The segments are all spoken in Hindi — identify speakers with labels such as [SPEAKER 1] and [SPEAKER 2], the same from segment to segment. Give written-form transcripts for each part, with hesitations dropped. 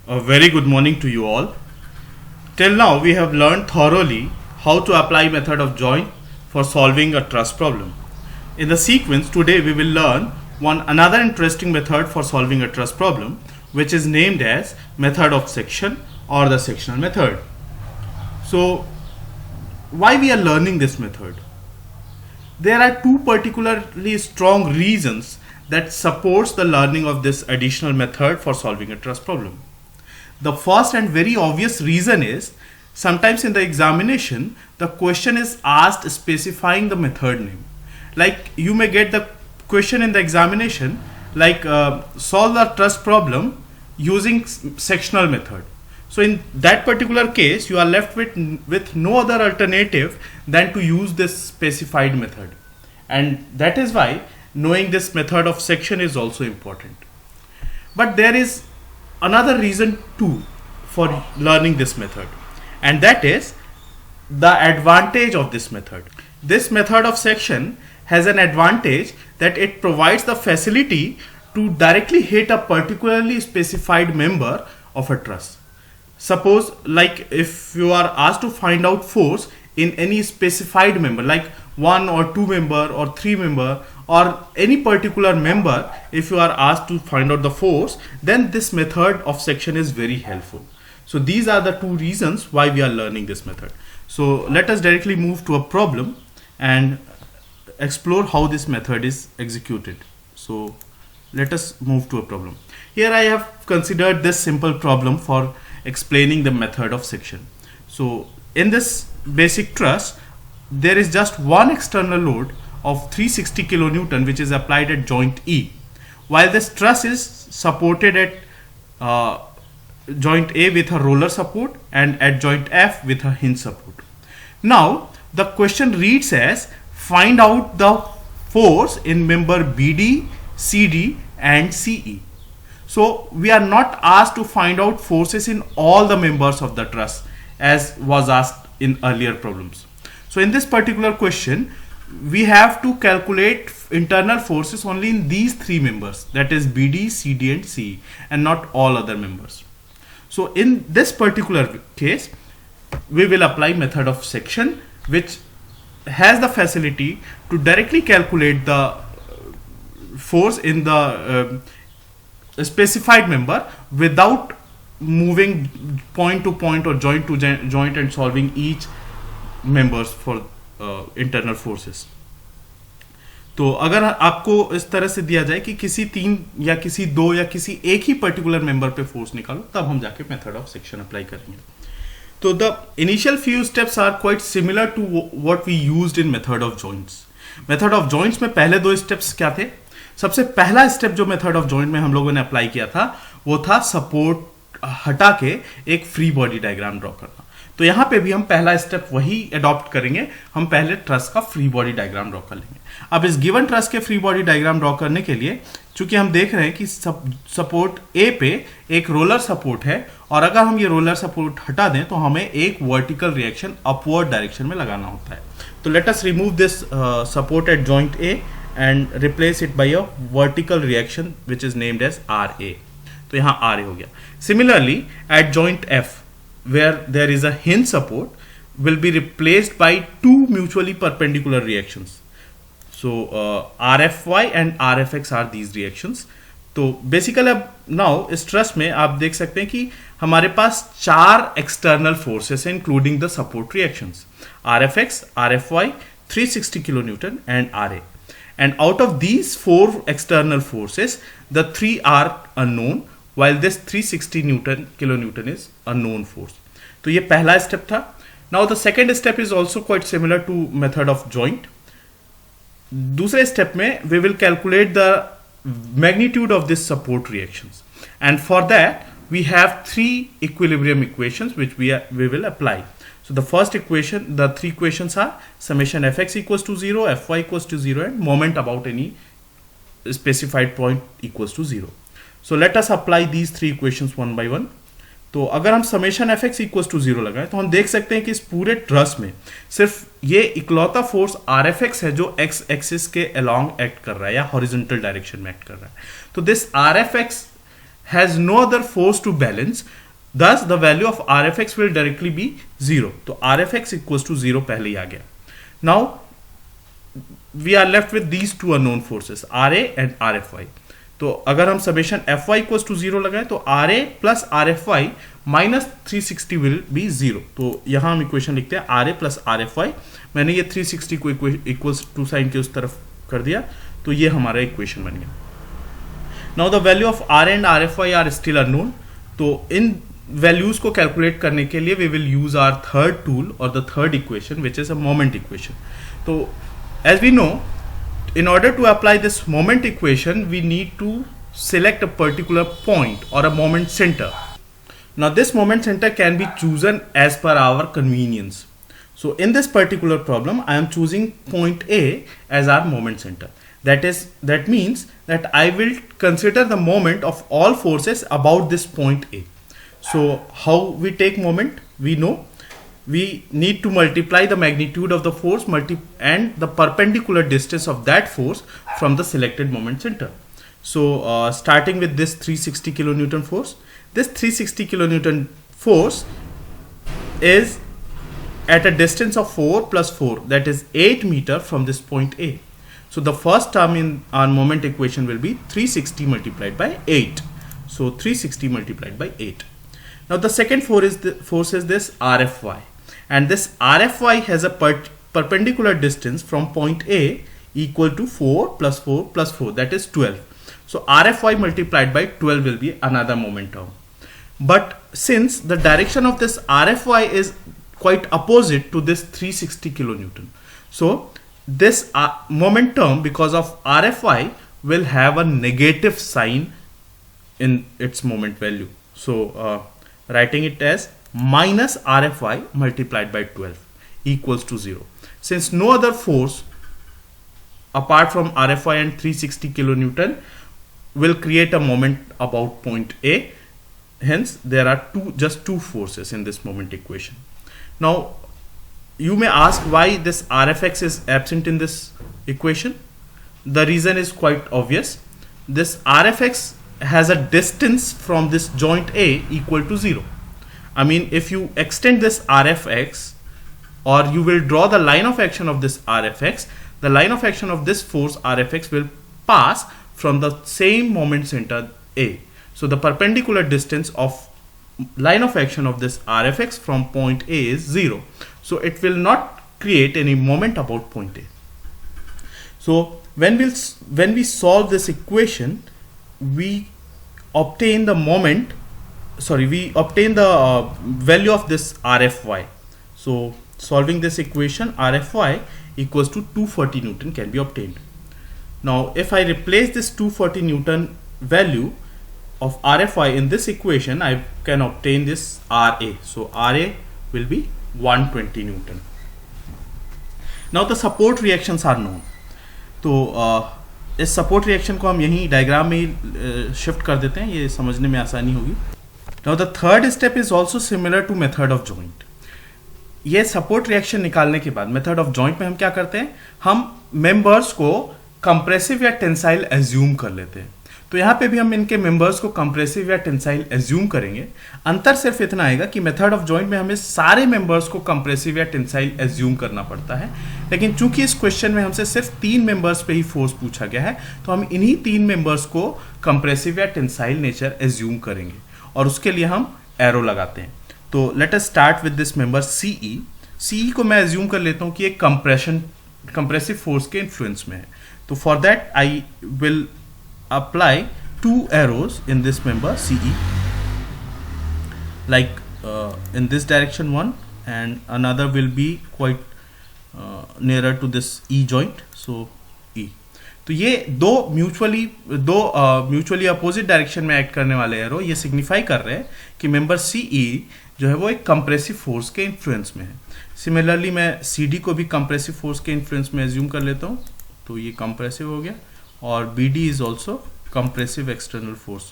[SPEAKER 1] A very good morning to you all. Till now we have learned thoroughly how to apply method of join for solving a truss problem. In the sequence today we will learn another interesting method for solving a truss problem, which is named as method of section or the sectional method. So why we are learning this method? There are two particularly strong reasons that supports the learning of this additional method for solving a truss problem. The first and very obvious reason is sometimes in the examination the question is asked specifying the method name. Like you may get the question in the examination like solve the truss problem using sectional method. So in that particular case you are left with no other alternative than to use this specified method, and that is why knowing this method of section is also important. But there is another reason too for learning this method, and that is the advantage of this method. This method of section has an advantage that it provides the facility to directly hit a particularly specified member of a truss. Suppose like if you are asked to find out force in any specified member like 1 or 2 member or 3 member or any particular member, if you are asked to find out the force, then this method of section is very helpful. So these are the two reasons why we are learning this method. So let us directly move to a problem and explore how this method is executed. So let us move to a problem. Here I have considered this simple problem for explaining the method of section. So in this basic truss there is just one external load of 360 kilonewton which is applied at joint E, while this truss is supported at joint A with a roller support and at joint F with a hinge support. Now the question reads as find out the force in member BD, CD and CE. So we are not asked to find out forces in all the members of the truss as was asked in earlier problems. So in this particular question we have to calculate internal forces only in these three members, that is BD, CD and CE, and not all other members. So in this particular case we will apply method of section, which has the facility to directly calculate the force in the specified member without moving point to point or joint to joint and solving each members for internal forces. तो अगर आपको इस तरह से दिया जाए कि किसी तीन या किसी दो या किसी एक ही पर्टिकुलर मेंबर पे फोर्स निकालो, तब हम जाके मेथड ऑफ सेक्शन अप्लाई करेंगे. तो the initial few steps are quite similar to what we used in method of joints. Method of joints में पहले दो स्टेप्स क्या थे? सबसे पहला स्टेप जो मेथड ऑफ जॉइंट में हम लोगों ने अप्लाई किया था वो था सपोर्ट हटा के एक फ्री बॉडी डायग्राम ड्रॉ करना. तो यहां पे भी हम पहला स्टेप वही अडॉप्ट करेंगे. हम पहले ट्रस का फ्री बॉडी डायग्राम ड्रॉ कर लेंगे. अब इस गिवन ट्रस के फ्री बॉडी डायग्राम ड्रॉ करने के लिए चूंकि हम देख रहे हैं कि सपोर्ट ए पे एक रोलर सपोर्ट है, और अगर हम ये रोलर सपोर्ट हटा दें तो हमें एक वर्टिकल रिएक्शन अपवर्ड डायरेक्शन में लगाना होता है. तो let us remove this support at joint A and replace it by a vertical reaction which is named as R A. तो यहाँ आर ए हो गया. Similarly at joint F where there is a hinge support will be replaced by two mutually perpendicular reactions. So RFY and RFX are these reactions. तो बेसिकली अब नाउ इस ट्रस में आप देख सकते हैं कि हमारे पास चार एक्सटर्नल फोर्सेस हैं including the support reactions RFX, RFY, 360 kilonewton and RA. And out of these four external forces, the three are unknown, while this 360 kilonewton is a known force. तो ये पहला स्टेप था. Now the second step is also quite similar to method of joint. दूसरे स्टेप में we will calculate the magnitude of this support reactions, and for that we have three equilibrium equations which we will apply. So the first equation, the three equations are summation fx equals to 0, fy equals to 0 and moment about any specified point equals to 0. So let us apply these three equations one by one. तो अगर हम summation F X equal to 0 लगाएं तो हम देख सकते हैं कि इस पूरे ट्रस में सिर्फ ये इकलौता फोर्स आर एफ एक्स है जो एक्स एक्सिस के अलोंग एक्ट कर रहा है या हॉरिजॉन्टल डायरेक्शन में एक्ट कर रहा है. तो this R F x has no other force to balance, thus the value of Rfx will directly be 0. तो Rfx equals to 0 पहले ही आ गया. Now we are left with these two unknown forces, Ra and Rfy. तो अगर हम समेशन Fy equals to 0 लगाएं तो Ra plus Rfy minus 360 will be 0. तो यहाँ हम इक्वेशन लिखते हैं Ra plus Rfy. मैंने ये 360 को इक्वल्स टू साइन के उस तरफ कर दिया, तो ये हमारा इक्वेशन बन गया. Now the value of Ra and Rfy are still unknown. तो इन वैल्यूज को कैलकुलेट करने के लिए we will use our third tool और the third equation which is a moment equation. तो as we know, in order to apply this moment equation, we need to select a particular point or a moment center. Now this moment center can be chosen as per our convenience. So in this particular problem, I am choosing point A as our moment center. That means that I will consider the moment of all forces about this point A. So how we take moment? We know we need to multiply the magnitude of the force and the perpendicular distance of that force from the selected moment center. So starting with this 360 kilonewton force, this 360 kilonewton force is at a distance of 4 plus 4, that is 8 meter from this point A. So the first term in our moment equation will be 360 multiplied by 8. So 360 multiplied by 8. Now the second force is this Rfy. And this Rfy has a perpendicular distance from point A equal to 4 plus 4 plus 4, that is 12. So Rfy multiplied by 12 will be another moment term. But since the direction of this Rfy is quite opposite to this 360 kilonewton, so this moment term, because of Rfy, will have a negative sign in its moment value. So writing it as minus Rfy multiplied by 12 equals to 0. Since no other force apart from Rfy and 360 kilonewton will create a moment about point A, hence there are just two forces in this moment equation. Now you may ask why this Rfx is absent in this equation. The reason is quite obvious. This Rfx has a distance from this joint A equal to 0. I mean, if you extend this Rfx, or you will draw the line of action of this Rfx, the line of action of this force Rfx will pass from the same moment center A. So the perpendicular distance of line of action of this Rfx from point A is 0. So it will not create any moment about point A. So when we solve this equation, we obtain the value of this Rfy. So solving this equation, Rfy equals to 240 Newton can be obtained. Now if I replace this 240 Newton value of Rfy in this equation, I can obtain this Ra. So Ra will be 120 Newton. Now the support reactions are known. तो इस सपोर्ट रिएक्शन को हम यहीं डायग्राम में शिफ्ट कर देते हैं, ये समझने में आसानी होगी. Now the third step is also similar to method of joint. ये सपोर्ट रिएक्शन निकालने के बाद मेथड ऑफ जॉइंट में हम क्या करते हैं, हम मेंबर्स को कंप्रेसिव या टेंसाइल एज्यूम कर लेते हैं. तो यहाँ पे भी हम इनके मेंबर्स को कंप्रेसिव या टेंसाइल एज्यूम करेंगे. अंतर सिर्फ इतना आएगा कि मेथड ऑफ जॉइंट में हमें सारे मेंबर्स को कंप्रेसिव या टेंसाइल एज्यूम करना पड़ता है, लेकिन चूंकि इस क्वेश्चन में हमसे सिर्फ 3 मेंबर्स पे ही फोर्स पूछा गया है, तो हम इन्हीं 3 मेंबर्स को कंप्रेसिव या टेंसाइल नेचर एज्यूम करेंगे और उसके लिए हम एरो लगाते हैं. तो let us start with this member CE. CE को मैं एज्यूम कर लेता हूँ कि एक कंप्रेसिव फोर्स के इन्फ्लुएंस में है. तो for that I will apply 2 arrows in this member CE, like in this direction one, and another will be quite nearer to this E joint, so E. तो ये दो म्यूचुअली अपोजिट डायरेक्शन में एक्ट करने वाले एरो ये सिग्निफाई कर रहे हैं कि मेंबर CE जो है वो एक कंप्रेसिव फोर्स के इन्फ्लुएंस में है. सिमिलरली मैं CD को भी कंप्रेसिव फोर्स के इन्फ्लुएंस में एज्यूम कर लेता हूँ, तो ये कंप्रेसिव हो गया, और BD is also compressive external force.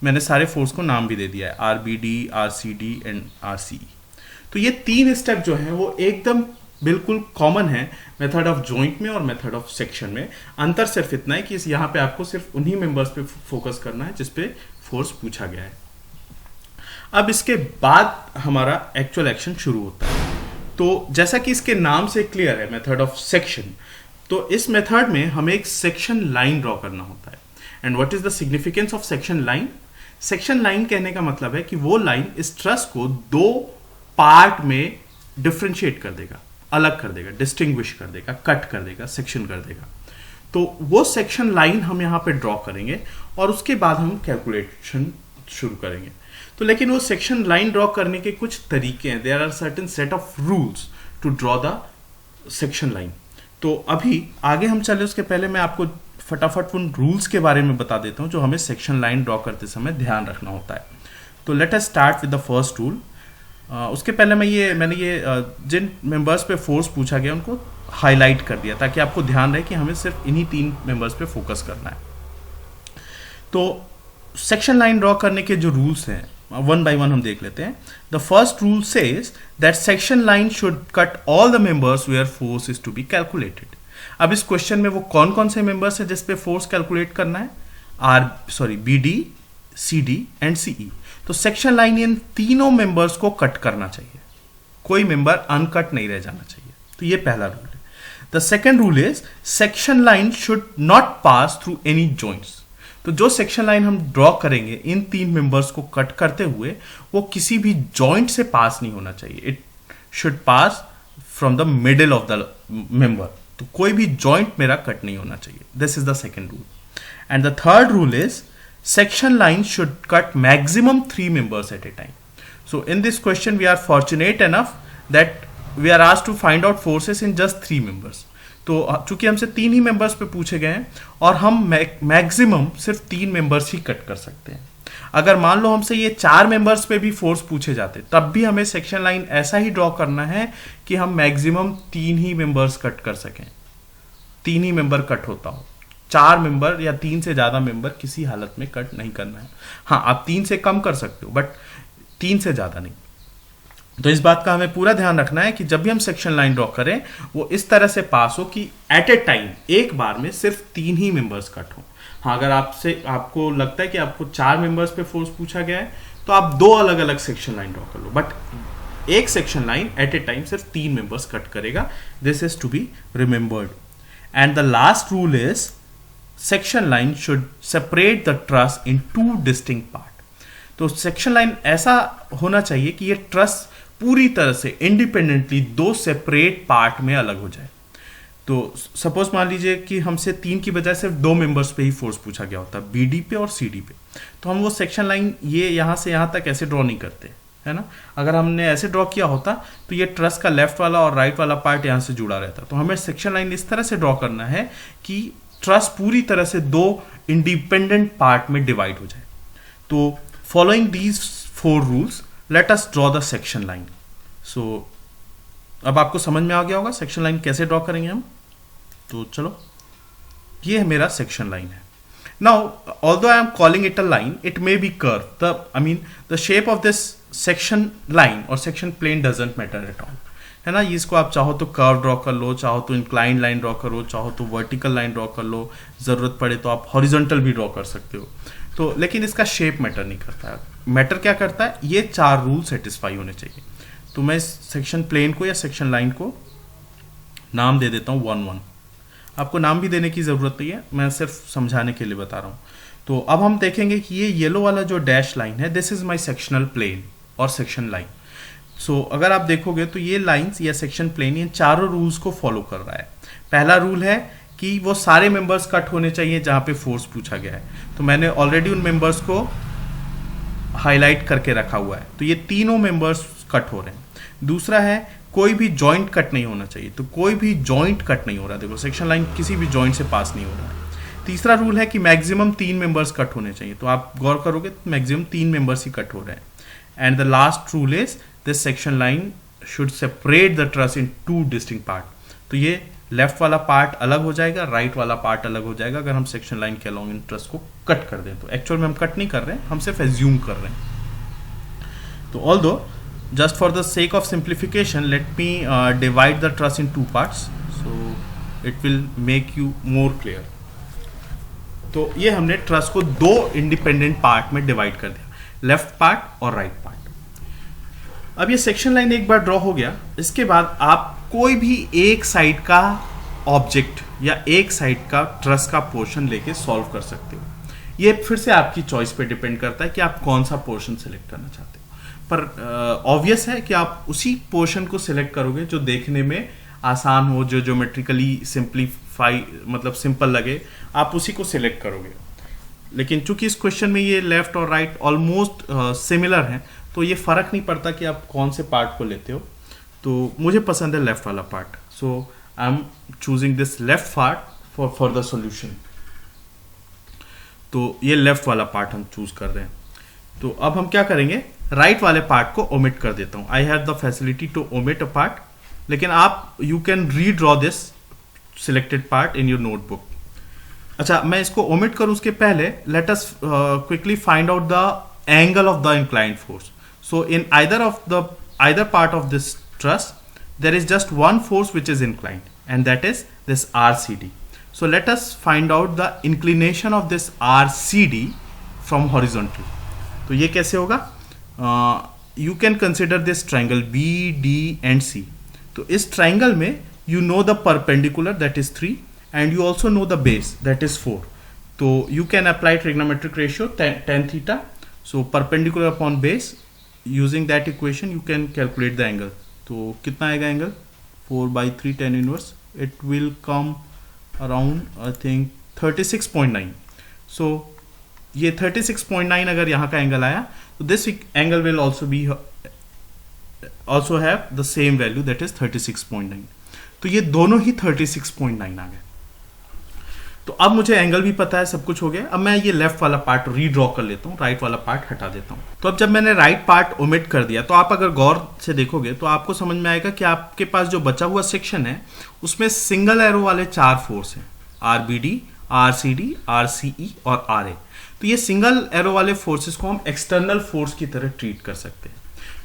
[SPEAKER 1] मैंने सारे फोर्स को नाम भी दे दिया है, RBD, RCD एंड RCE. तो ये 3 स्टेप जो हैं वो एकदम बिल्कुल कॉमन है मेथड ऑफ जॉइंट में और मेथड ऑफ सेक्शन में. अंतर सिर्फ इतना है कि यहाँ पे आपको सिर्फ उन्हीं मेंबर्स पे फोकस करना है जिस पे फोर्स पूछा गया है। अब इसके बाद हमारा एक्चुअल एक्शन शुरू होता है। तो जैसा कि इसके नाम से क्लियर है, मेथड ऑफ सेक्शन, तो इस मेथड में हमें एक सेक्शन लाइन ड्रॉ करना होता है। And what is the significance of section line? Section line कहने का मतलब है कि वो लाइन इस ट्रस को दो पार्ट में डिफ्रेंशिएट कर देगा, अलग कर देगा, डिस्टिंग्विश कर देगा, कट कर देगा, सेक्शन कर देगा। तो वो सेक्शन लाइन हम यहाँ पे ड्रॉ करेंगे और उसके बाद हम कैलकुलेशन शुरू करेंगे। तो लेकिन वो सेक्शन लाइन ड्रॉ करने के कुछ तरीके हैं। There are certain set of rules to draw the section line. तो अभी आगे हम चले उसके पहले मैं आपको फटाफट उन रूल्स के बारे में बता देता हूँ जो हमें सेक्शन लाइन ड्रॉ करते समय ध्यान रखना होता है। तो let us start with the first rule. उसके पहले मैंने ये जिन मेंबर्स पे फोर्स पूछा गया उनको हाईलाइट कर दिया ताकि आपको ध्यान रहे कि हमें सिर्फ इन्हीं 3 मेंबर्स पे फोकस करना है। तो सेक्शन लाइन ड्रॉ करने के जो रूल्स हैं वन बाय वन हम देख लेते हैं। The first rule says that section line should cut all the members where force is to be calculated. अब इस क्वेश्चन में वो कौन कौन से मेंबर्स हैं जिस पे फोर्स कैलकुलेट करना है? B D, C D and CE. तो सेक्शन लाइन इन तीनों मेंबर्स को कट करना चाहिए, कोई मेंबर अनकट नहीं रह जाना चाहिए। तो ये पहला रूल है। The second rule is section line should not pass through any joints. तो जो सेक्शन लाइन हम ड्रॉ करेंगे इन 3 मेंबर्स को कट करते हुए वो किसी भी जॉइंट से पास नहीं होना चाहिए। It should pass from the middle of the member. तो कोई भी जॉइंट मेरा कट नहीं होना चाहिए। This is the second rule. And the third rule is section line should cut maximum 3 members at a time. So in this question we are fortunate enough that we are asked to find out forces in just 3 members. तो चूंकि हमसे 3 ही मेंबर्स पे पूछे गए हैं और हम मैक्सिमम सिर्फ 3 मेंबर्स ही कट कर सकते हैं। अगर मान लो हमसे ये 4 मेंबर्स पे भी फोर्स पूछे जाते तब भी हमें सेक्शन लाइन ऐसा ही ड्रॉ करना है कि हम मैक्सिमम 3 ही मेंबर्स कट कर सकें, 3 ही मेंबर कट होता हो। 4 मेंबर या 3 से ज्यादा मेंबर किसी हालत में कट नहीं करना है। हाँ, आप 3 से कम कर सकते हो बट 3 से ज्यादा नहीं। तो इस बात का हमें पूरा ध्यान रखना है कि जब भी हम सेक्शन लाइन ड्रॉ करें वो इस तरह से पास हो कि एट ए टाइम एक बार में सिर्फ 3 ही मेंबर्स कट हो। हाँ, अगर आपको लगता है कि आपको 4 मेंबर्स पे फोर्स पूछा गया है तो आप 2 अलग अलग सेक्शन लाइन ड्रॉ कर लो, बट एक section line at a time सिर्फ 3 मेंबर्स कट करेगा। This is to be remembered. And the last rule is section line should separate the truss in 2 distinct part. तो सेक्शन लाइन ऐसा होना चाहिए कि ये ट्रस पूरी तरह से इंडिपेंडेंटली 2 सेपरेट पार्ट में अलग हो जाए। तो सपोज मान लीजिए कि हमसे 3 की बजाय सिर्फ 2 मेंबर्स पे ही फोर्स पूछा गया होता है, बीडी पे और सीडी पे, तो हम वो सेक्शन लाइन ये यहां से यहां तक ऐसे ड्रॉ नहीं करते, है ना। अगर हमने ऐसे ड्रॉ किया होता तो ये ट्रस का लेफ्ट वाला और राइट वाला पार्ट यहां से जुड़ा रहता। तो हमें सेक्शन लाइन इस तरह से ड्रॉ करना है कि ट्रस पूरी तरह से 2 इंडिपेंडेंट पार्ट में डिवाइड हो जाए। तो following these 4 rules let us draw the section line. So अब आपको समझ में आ गया होगा सेक्शन लाइन कैसे ड्रॉ करेंगे हम। तो चलो, ये मेरा सेक्शन लाइन है। Now although I am calling it a line, it may be curve, the shape of this section line और section plane doesn't matter at all, है ना। इसको आप चाहो तो कर्व ड्रॉ कर लो, चाहो तो इंक्लाइंड लाइन ड्रॉ करो, चाहो तो वर्टिकल लाइन ड्रॉ कर लो, जरूरत पड़े तो आप हॉरिजॉन्टल भी ड्रॉ कर सकते हो। तो लेकिन इसका शेप मैटर नहीं करता है। मैटर क्या करता है, ये 4 रूल सेटिस्फाई होने चाहिए। तो मैं इस सेक्शन प्लेन को या सेक्शन लाइन को नाम दे देता हूँ 1-1। आपको नाम भी देने की जरूरत नहीं है, मैं सिर्फ समझाने के लिए बता रहा हूँ। तो अब हम देखेंगे कि ये येलो वाला जो डैश लाइन है, this is my sectional plane और सेक्शन लाइन। सो अगर आप देखोगे तो ये लाइंस या सेक्शन प्लेन इन चारों रूल्स को फॉलो कर रहा है। पहला रूल है कि वो सारे मेंबर्स कट होने चाहिए जहां पे फोर्स पूछा गया है। तो मैंने ऑलरेडी उन मेंबर्स को हाईलाइट करके रखा हुआ है, तो ये तीनों मेंबर्स कट हो रहे हैं। दूसरा है कोई भी जॉइंट कट नहीं होना चाहिए, तो कोई भी जॉइंट कट नहीं हो रहा। देखो सेक्शन लाइन किसी भी जॉइंट से पास नहीं हो रहा है। तीसरा रूल है कि मैक्सिमम 3 मेंबर्स कट होने चाहिए, तो आप गौर करोगे तो मैक्सिमम 3 मेंबर्स ही कट हो रहे हैं। And the last rule is this section line should separate the truss in 2 distinct part. तो ये लेफ्ट वाला पार्ट अलग हो जाएगा, राइट वाला पार्ट अलग हो जाएगा अगर हम सेक्शन लाइन के अलॉन्ग इन ट्रस को कट कर दें। तो एक्चुअल में हम कट नहीं कर रहे हैं, हम सिर्फ एज्यूम कर रहे हैं। तो although just for the sake of simplification, let me divide the truss in 2 parts, so it will make you more clear. तो ये हमने ट्रस को दो इंडिपेंडेंट पार्ट में डिवाइड कर दिया, लेफ्ट पार्ट और राइट पार्ट। अब ये सेक्शन लाइन एक बार ड्रॉ हो गया, इसके बाद आप कोई भी एक साइड का ऑब्जेक्ट या एक साइड का ट्रस का पोर्शन लेके सॉल्व कर सकते हो। ये फिर से आपकी चॉइस पे डिपेंड करता है कि आप कौन सा पोर्शन सिलेक्ट करना चाहते हो, पर ऑब्वियस है कि आप उसी पोर्शन को सिलेक्ट करोगे जो देखने में आसान हो, जो ज्योमेट्रिकली सिंप्लीफाई मतलब सिंपल लगे, आप उसी को सिलेक्ट करोगे। लेकिन चूंकि इस क्वेश्चन में ये लेफ्ट और राइट ऑलमोस्ट सिमिलर हैं, तो ये फर्क नहीं पड़ता कि आप कौन से पार्ट को लेते हो। तो मुझे पसंद है लेफ्ट वाला part, so I am choosing this left part for the solution. तो ये लेफ्ट वाला पार्ट हम चूज कर रहे हैं। तो अब हम क्या करेंगे, राइट वाले पार्ट को ओमिट कर देता हूं। I have the facility to omit a part, लेकिन आप you can redraw this selected part in your notebook. अच्छा, मैं इसको ओमिट करूं उसके पहले let us quickly find out the angle of the inclined force. So in either part of this truss there is just one force which is inclined, and that is this RCD. So let us find out the inclination of this RCD from horizontal. तो ये कैसे होगा? You can consider this triangle B, D and C. तो इस triangle में you know the perpendicular that is 3 and you also know the base that is 4. तो you can apply trigonometric ratio tan theta. So perpendicular upon base, using that equation you can calculate the angle. तो कितना आएगा angle? 4/3 tan inverse. It will come around I think 36.9. So ये 36.9 अगर यहाँ का एंगल आया तो this angle will also have the same value, that is 36.9. तो ये दोनों ही 36.9 आ गए। तो अब मुझे एंगल भी पता है, सब कुछ हो गया। अब मैं ये लेफ्ट वाला पार्ट रीड्रॉ कर लेता हूँ, राइट वाला पार्ट हटा देता हूँ। तो अब जब मैंने राइट पार्ट ओमिट कर दिया, तो आप अगर गौर से देखोगे तो आपको समझ में आएगा कि आपके पास जो बचा हुआ सेक्शन है उसमें सिंगल एरो वाले 4 फोर्स हैं, RBD, RCD, RCE और RA। तो ये सिंगल एरो वाले फोर्सेस को हम एक्सटर्नल फोर्स की तरह ट्रीट कर सकते हैं,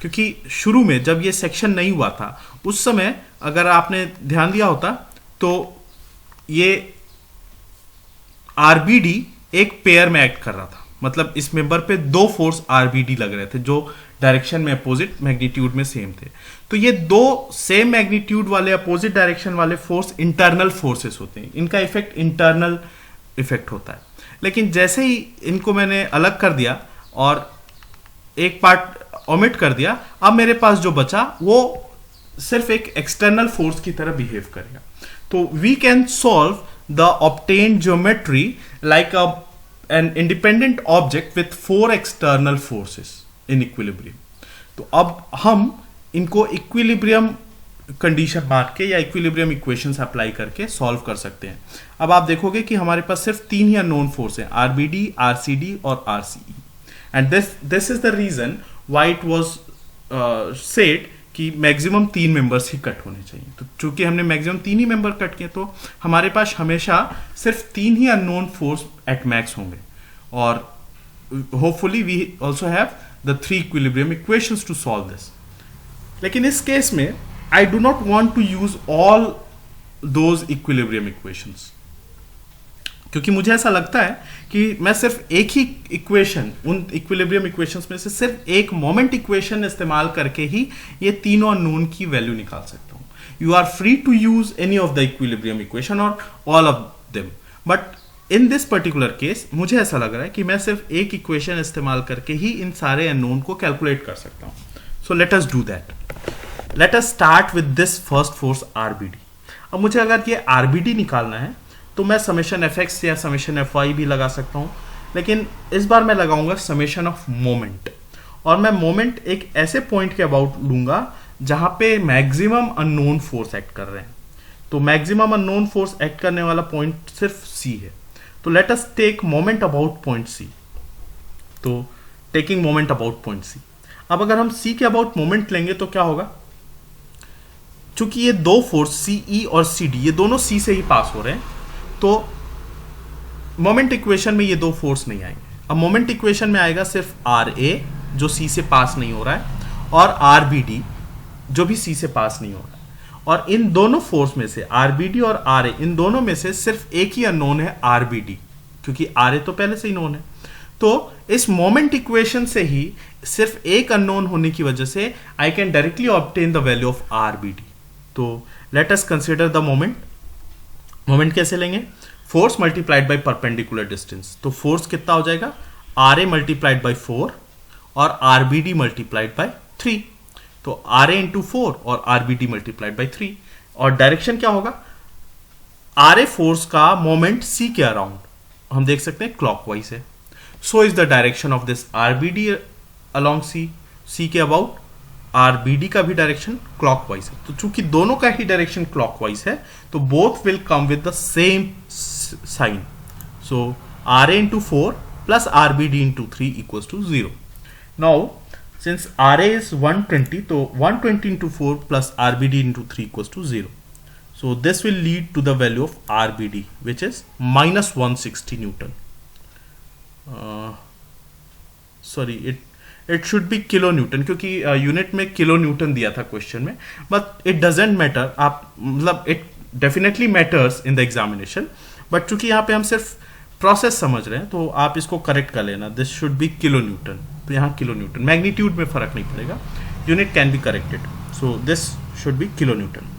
[SPEAKER 1] क्योंकि शुरू में जब ये सेक्शन नहीं हुआ था उस समय अगर आपने ध्यान दिया होता तो ये RBD एक पेयर में एक्ट कर रहा था, मतलब इस मेंबर पे 2 फोर्स RBD लग रहे थे जो डायरेक्शन में अपोजिट मैग्नीट्यूड में सेम थे। तो ये 2 सेम मैग्नीट्यूड वाले अपोजिट डायरेक्शन वाले फोर्स इंटरनल फोर्सेस होते हैं, इनका इफेक्ट इंटरनल इफेक्ट होता है। लेकिन जैसे ही इनको मैंने अलग कर दिया और एक पार्ट ओमिट कर दिया, अब मेरे पास जो बचा वो सिर्फ एक एक्सटर्नल फोर्स की तरह बिहेव करेगा। तो we can solve the obtained geometry like an independent object with 4 external forces in equilibrium. तो अब हम इनको इक्विलिब्रियम कंडीशन मान के या इक्विलिब्रियम इक्वेशंस अप्लाई करके सॉल्व कर सकते हैं। अब आप देखोगे कि हमारे पास सिर्फ 3 ही अननोन फोर्स हैं, RBD, RCD और RCE, and this is the reason why it was said कि मैक्सिमम 3 मेंबर्स ही कट होने चाहिए। तो चूंकि हमने मैक्सिमम 3 ही मेंबर कट किए तो हमारे पास हमेशा सिर्फ 3 ही अननोन फोर्स एट मैक्स होंगे, और hopefully we also have the 3 equilibrium equations to solve this. लेकिन इस केस में I do not want to use all those equilibrium equations, क्योंकि मुझे ऐसा लगता है कि मैं सिर्फ एक ही इक्वेशन, उन इक्विलिब्रियम इक्वेशंस में से सिर्फ एक मोमेंट इक्वेशन इस्तेमाल करके ही ये तीनों अननोन की वैल्यू निकाल सकता हूं। You are free to use any of the equilibrium equation और all of them, but in this particular case मुझे ऐसा लग रहा है कि मैं सिर्फ एक इक्वेशन इस्तेमाल करके ही इन सारे अननोन को कैलकुलेट कर सकता हूं। सो let us do that. Late us start with this first force RBD। अब मुझे अगर ये RBD निकालना है तो मैं समेशन fx या समेशन fy भी लगा सकता हूं, लेकिन इस बार मैं लगाऊंगा समेशन ऑफ मोमेंट, और मैं मोमेंट एक ऐसे पॉइंट के अबाउट लूंगा जहां पे मैक्सिमम अननोन फोर्स एक्ट कर रहे हैं। तो मैक्सिमम अननोन फोर्स एक्ट करने वाला पॉइंट सिर्फ C है। तो let us take moment about point C। तो taking moment about point C। अब अगर हम C के अबाउट मोमेंट लेंगे तो क्या होगा, चूंकि ये 2 फोर्स CE और CD ये दोनों C से ही पास हो रहे हैं, तो मोमेंट इक्वेशन में ये 2 फोर्स नहीं आएंगे। अब मोमेंट इक्वेशन में आएगा सिर्फ RA जो C से पास नहीं हो रहा है, और RBD जो भी C से पास नहीं हो रहा है। और इन दोनों फोर्स में से RBD और RA इन दोनों में से सिर्फ एक ही अननोन है RBD, क्योंकि आर ए तो पहले से ही नोन है। तो इस मोमेंट इक्वेशन से ही सिर्फ एक अननोन होने की वजह से I can directly obtain the value of R B D. तो let us consider the moment. Moment कैसे लेंगे? Force multiplied by perpendicular distance. तो फोर्स कितना हो जाएगा? आर ए मल्टीप्लाइड बाय 4 और R B D multiplied by 3। तो आर ए इंटू 4 और R B D multiplied by 3। और डायरेक्शन क्या होगा? आर ए फोर्स का मोमेंट सी के अराउंड हम देख सकते हैं क्लॉकवाइज है। So is the direction of this R B D along C, C के अबाउट आर बी डी का भी डायरेक्शन क्लॉकवाइज है। तो चूंकि दोनों का ही डायरेक्शन क्लॉकवाइज है तो both will come with the same sign. So R A into 4 plus R B D into 3 equals to 0। Now since R A is 120, तो 120 into 4 plus R B D into 3 equals to 0। So this will lead to the value of RBD, which is minus 160 Newton. Sorry, it should be kilo Newton, क्योंकि यूनिट में किलो न्यूटन दिया था क्वेश्चन में, बट इट डजेंट मैटर। आप मतलब it definitely matters in the examination, but चूंकि यहाँ पे हम सिर्फ प्रोसेस समझ रहे हैं तो आप इसको करेक्ट कर लेना। This should be kilo Newton. तो यहाँ किलो न्यूटन, मैग्नीट्यूड में फर्क नहीं पड़ेगा, unit can be corrected. So this should be kilo Newton.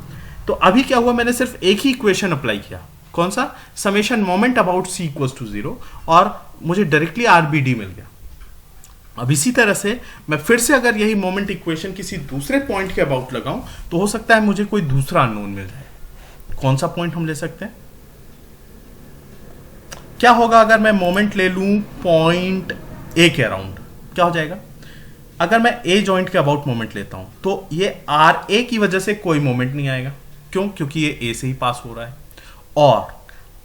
[SPEAKER 1] तो अभी क्या हुआ, मैंने सिर्फ एक ही इक्वेशन अप्लाई किया, कौन सा? Summation moment about C equals to 0, और मुझे डायरेक्टली आरबीडी मिल गया। अब इसी तरह से मैं फिर से अगर यही मोमेंट इक्वेशन किसी दूसरे पॉइंट के अबाउट लगाऊं तो हो सकता है मुझे कोई दूसरा अननोन मिल जाए। कौन सा पॉइंट हम ले सकते हैं? क्या होगा अगर मैं मोमेंट ले लूं पॉइंट ए के अराउंड? क्या हो जाएगा? अगर मैं ए जॉइंट के अबाउट मोमेंट लेता हूं तो ये आर ए की वजह से कोई मोमेंट नहीं आएगा। क्यों? क्योंकि ये ए से ही पास हो रहा है। और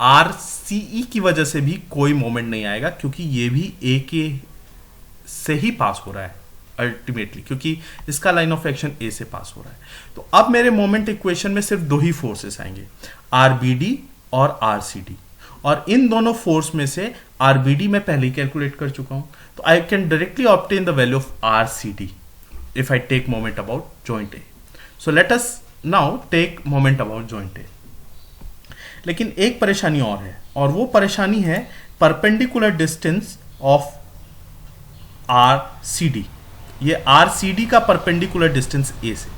[SPEAKER 1] आर सी ई की वजह से भी कोई मोमेंट नहीं आएगा, क्योंकि ये भी ए के से ही पास हो रहा है अल्टीमेटली, क्योंकि इसका लाइन ऑफ एक्शन ए से पास हो रहा है। तो अब मेरे मोमेंट इक्वेशन में सिर्फ दो ही फोर्सेस आएंगे, आर बी डी और आर सी डी। और इन दोनों फोर्स में से आर बी डी मैं पहले ही कैलकुलेट कर चुका हूं, तो I can directly obtain the value of R C D if I take moment about joint A. So let us now take moment about joint A. लेकिन एक परेशानी और है, और वो परेशानी है perpendicular distance of R C D. ये आर सी डी का परपेंडिकुलर डिस्टेंस ए से,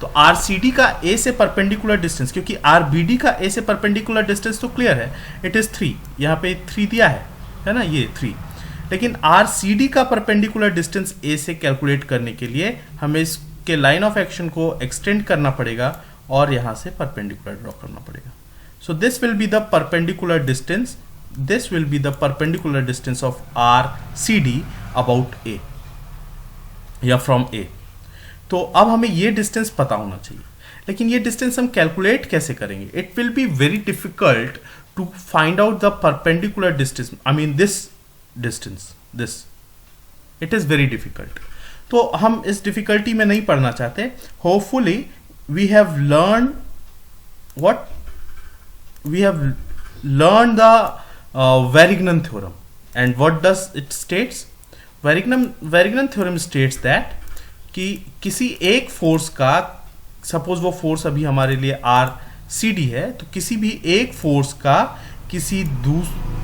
[SPEAKER 1] तो आर सी डी का ए से परपेंडिकुलर डिस्टेंस, क्योंकि आर बी डी का ए से परपेंडिकुलर डिस्टेंस तो क्लियर है, इट इज 3। यहाँ पे 3 दिया है ना, ये 3। लेकिन आर सी डी का परपेंडिकुलर डिस्टेंस ए से कैलकुलेट करने के लिए हमें इसके लाइन ऑफ एक्शन को एक्सटेंड करना पड़ेगा और यहाँ से परपेंडिकुलर ड्रॉ करना पड़ेगा। So this will be the perpendicular distance, this will be the perpendicular distance of R C D about A या फ्रॉम ए। तो अब हमें ये डिस्टेंस पता होना चाहिए, लेकिन ये डिस्टेंस हम कैलकुलेट कैसे करेंगे? It will be very difficult to find out the perpendicular distance, I mean this distance, this, it is very difficult. तो हम इस डिफिकल्टी में नहीं पढ़ना चाहते। Hopefully we have learn what we have learn the Varignon theorem, and what does it states? Varignon theorem states that कि किसी एक फोर्स का, सपोज वो फोर्स अभी हमारे लिए आर सी डी है, तो किसी भी एक फोर्स का किसी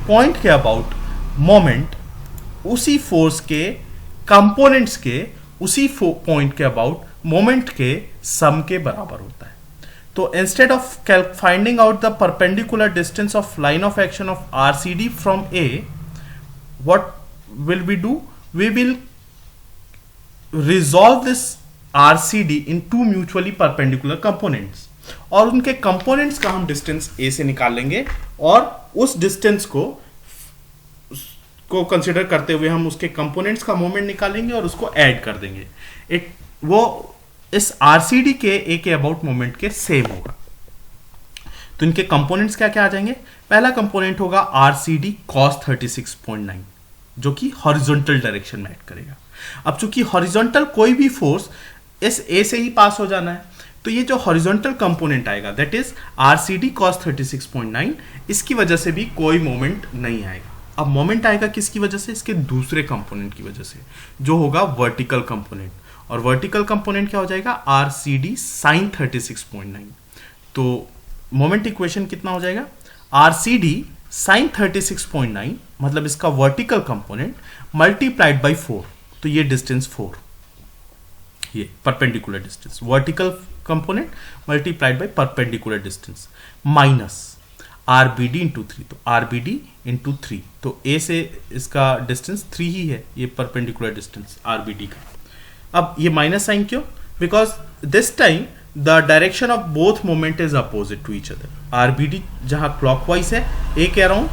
[SPEAKER 1] पॉइंट के अबाउट मोमेंट उसी फोर्स के कंपोनेंट्स के उसी पॉइंट के अबाउट मोमेंट के सम के बराबर होता है। तो instead of finding out the perpendicular distance of line of action of R C D from A, what will we do? We will resolve this RCD in two mutually perpendicular components, और उनके कंपोनेंट्स का हम डिस्टेंस A से निकाल लेंगे, और उस डिस्टेंस को कंसिडर करते हुए हम उसके कंपोनेंट्स का मोमेंट निकालेंगे और उसको ऐड कर देंगे। वो इस RCD के A के अबाउट मोमेंट के सेम होगा। तो इनके कंपोनेंट्स क्या क्या आ जाएंगे? पहला कंपोनेंट होगा RCD cos 36.9, जो कि हॉरिजॉन्टल डायरेक्शन में ऐड करेगा। अब चूंकि हॉरिजॉन्टल कोई भी फोर्स इस ए से ही पास हो जाना है, तो ये जो हॉरिजॉन्टल कंपोनेंट आएगा दैट इज RCD cos 36.9, इसकी वजह से भी कोई मोमेंट नहीं आएगा। अब मोमेंट आएगा किसकी वजह से? इसके दूसरे कंपोनेंट की वजह से, जो होगा वर्टिकल कंपोनेंट। और वर्टिकल कंपोनेंट क्या हो जाएगा? RCD sin 36.9। तो मोमेंट इक्वेशन कितना हो जाएगा? RCD साइन 36.9 मतलब इसका वर्टिकल कंपोनेंट मल्टीप्लाइड बाई 4, तो ये डिस्टेंस 4, ये perpendicular distance, vertical component multiplied by perpendicular distance minus RBD into 3, तो RBD इंटू 3, तो A से इसका डिस्टेंस 3 ही है, ये परपेंडिकुलर डिस्टेंस RBD का। अब ये माइनस साइन क्यों? Because this time the direction of both moment is opposite to each other. RBD जहां क्लॉकवाइज है, ए कह रहा हूं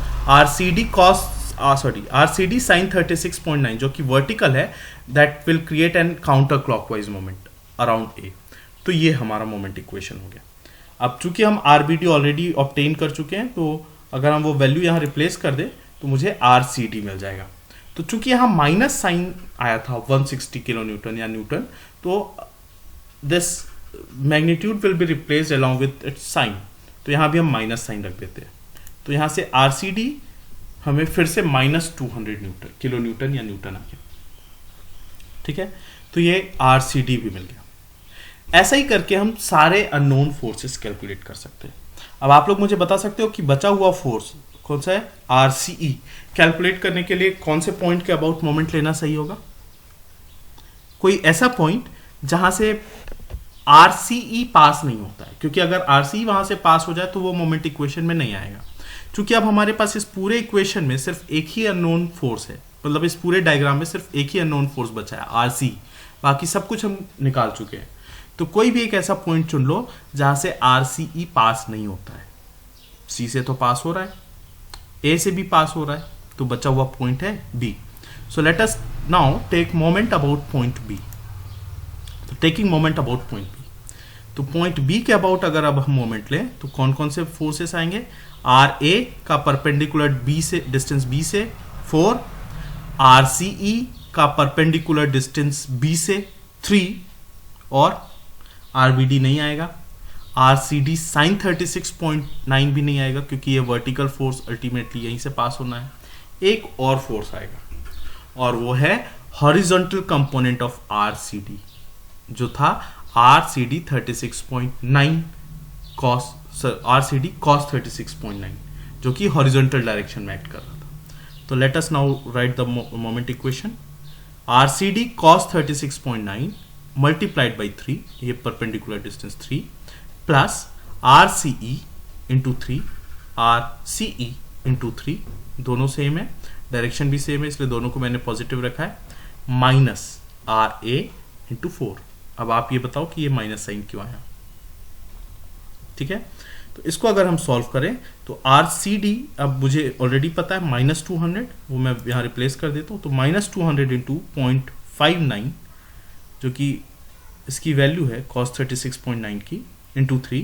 [SPEAKER 1] RCD साइन 36.9 जो कि वर्टिकल है, that will create an counter clockwise moment around a. तो ये हमारा मोमेंट इक्वेशन हो गया। अब चूंकि हम RBD ऑलरेडी ऑब्टेन कर चुके हैं, तो अगर हम वो वैल्यू यहाँ रिप्लेस कर दे तो मुझे RCD मिल जाएगा। तो चूंकि यहाँ माइनस साइन आया था 160 किलो न्यूटन या न्यूटन, तो this magnitude will be replaced along with its sign, तो यहाँ भी हम माइनस साइन रख देते हैं। तो यहाँ से RCD हमें फिर से -200 न्यूटन, किलो न्यूटन या न्यूटन आ गया। ठीक है, तो ये RCD भी मिल गया। ऐसा ही करके हम सारे अननोन फोर्सेस कैलकुलेट कर सकते हैं। अब आप लोग मुझे बता सकते हो कि बचा हुआ फोर्स कौन सा है, RCE। कैलकुलेट करने के लिए कौन से पॉइंट के अबाउट मोमेंट लेना सही होगा? कोई ऐसा पॉइंट जहां से RCE पास नहीं होता है, क्योंकि अगर RCE वहां से पास हो जाए तो वो मोमेंट इक्वेशन में नहीं आएगा। क्योंकि अब हमारे पास इस पूरे इक्वेशन में सिर्फ एक ही अननोन फोर्स है, मतलब इस पूरे डायग्राम में सिर्फ एक ही अननोन फोर्स बचा है, RC। बाकी सब कुछ हम निकाल चुके हैं। तो कोई भी एक ऐसा पॉइंट चुन लो जहां से RCE पास नहीं होता है। C से तो पास हो रहा है, A से भी पास हो रहा है, तो बचा हुआ पॉइंट है B। So let us now take moment about point B। तो taking moment about point B, तो पॉइंट B के अबाउट अगर अब हम मोमेंट लें तो कौन कौन से फोर्सेस आएंगे? RA का परपेंडिकुलर B से डिस्टेंस B से 4, RCE का परपेंडिकुलर डिस्टेंस B से 3, और RBD नहीं आएगा। RCD साइन 36.9 भी नहीं आएगा, क्योंकि ये वर्टिकल फोर्स अल्टीमेटली यहीं से पास होना है। एक और फोर्स आएगा, और वो है हॉरिजॉन्टल कंपोनेंट ऑफ RCD, जो था RCD 36.9 cos RCD cos 36.9, जो कि हॉरिजॉन्टल डायरेक्शन में एक्ट कर रहा था। तो let us now right the moment equation. RCD cos 36.9 multiplied by 3, ये perpendicular distance 3, plus RCE into 3, RCE into 3, दोनों सेम है, डायरेक्शन भी सेम है, इसलिए दोनों को मैंने पॉजिटिव रखा है, माइनस RA इंटू 4। अब आप ये बताओ कि ये माइनस साइन क्यों आया? ठीक है, तो इसको अगर हम सॉल्व करें तो RCD अब मुझे ऑलरेडी पता है -200, वो मैं यहाँ रिप्लेस कर देता हूँ। तो -200 इंटू 0.59, जो कि इसकी वैल्यू है cos 36.9 की, इंटू 3,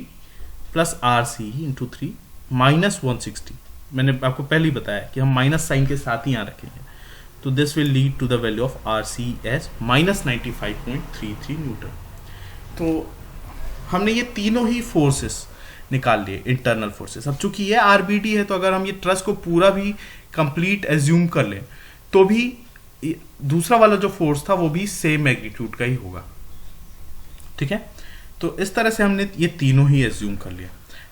[SPEAKER 1] प्लस RCE इंटू 3, -160। मैंने आपको पहले ही बताया कि हम माइनस साइन के साथ ही यहाँ रखेंगे। तो this will lead to the value of RCE एज -95.33 न्यूटन। तो हमने ये तीनों ही फोर्सेस निकाल लिए, इंटरनल फोर्सेस। अब चूंकि ये RBD है, तो अगर हम ये ट्रस को पूरा भी कंप्लीट एज्यूम कर लें तो भी दूसरा वाला जो फोर्स था वो भी सेम मैग्नीट्यूड का ही होगा। ठीक है, तो इस तरह से हमने ये तीनों ही एज्यूम कर लिया।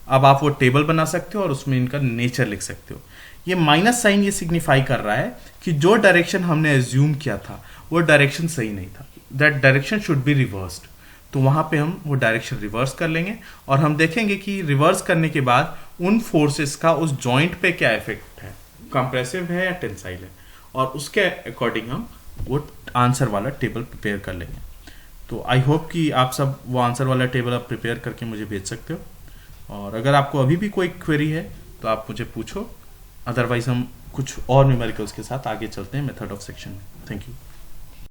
[SPEAKER 1] अब आप वो टेबल बना सकते हो और उसमें इनका नेचर लिख सकते हो। ये माइनस साइन ये सिग्निफाई कर रहा है कि जो डायरेक्शन हमने एज्यूम किया था वो डायरेक्शन सही नहीं था, that direction should be reversed. तो वहां पे हम वो डायरेक्शन रिवर्स कर लेंगे और हम देखेंगे कि रिवर्स करने के बाद उन फोर्सेस का उस जॉइंट पे क्या इफेक्ट है, कंप्रेसिव है या टेंसाइल है, और उसके अकॉर्डिंग हम वो आंसर वाला टेबल प्रिपेयर कर लेंगे। तो आई होप कि आप सब वो आंसर वाला टेबल आप प्रिपेयर करके मुझे भेज सकते हो, और अगर आपको अभी भी कोई क्वेरी है तो आप मुझे पूछो, अदरवाइज हम कुछ और न्यूमेरिकल्स के साथ आगे चलते हैं मेथड ऑफ सेक्शन में। Thank you.